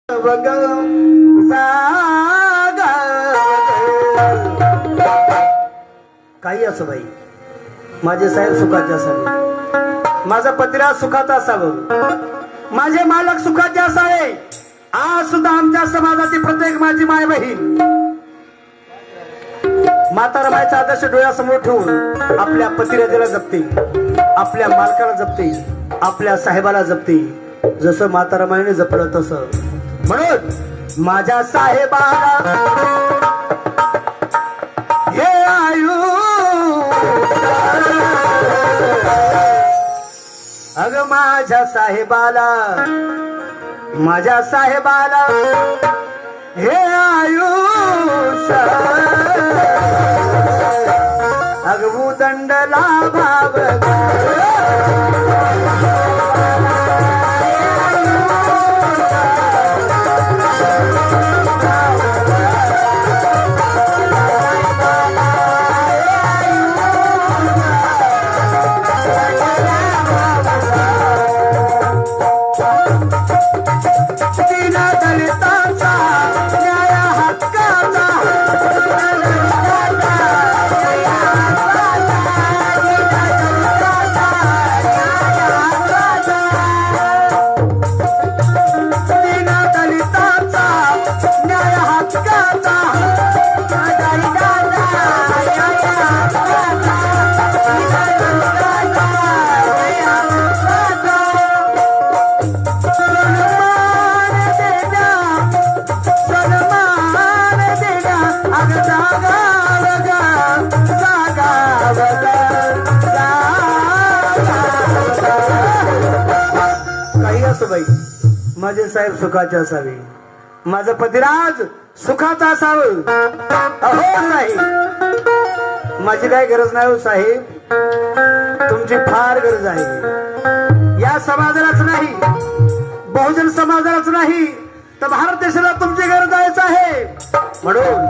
काही असो बाई, माझे साहेब सुखाचे असावे, माझा पतिराज सुखाचा असावं, माझे मालक सुखाचे असावे. आज सुद्धा आमच्या समाजाची प्रत्येक माझी माय बहीण म्हातारा मायचा आदर्श डोळ्यासमोर ठेवून आपल्या पतिराजाला जपते, आपल्या मालकाला जपते, आपल्या साहेबाला जपते. जसं म्हातारा माईने जपलं तसं. म्हणून माझ्या साहेबाला हे अग माझ्या साहेबाला, माझ्या साहेबाला हे आयुष अगवू दंड लाभाव. बाई, माझे साहेब सुखाचे असावे, माझा पतिराज सुखाचा असावं. अहो साहेब, माझी काही गरज नाही हो साहेब, तुमची फार गरज आहे. या समाजालाच नाही, बहुजन समाजालाच नाही तर भारत देशाला तुमची गरज आहेच आहे. म्हणून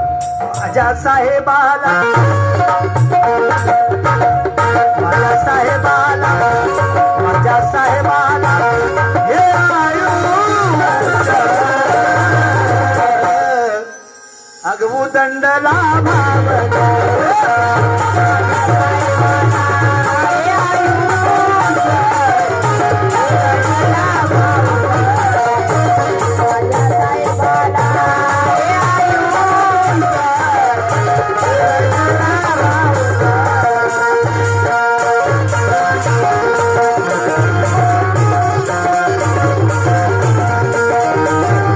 माझ्या साहेबाला, माझ्या साहेबाला, माझ्या साहेबाला हे अगवू दंड लाभाव.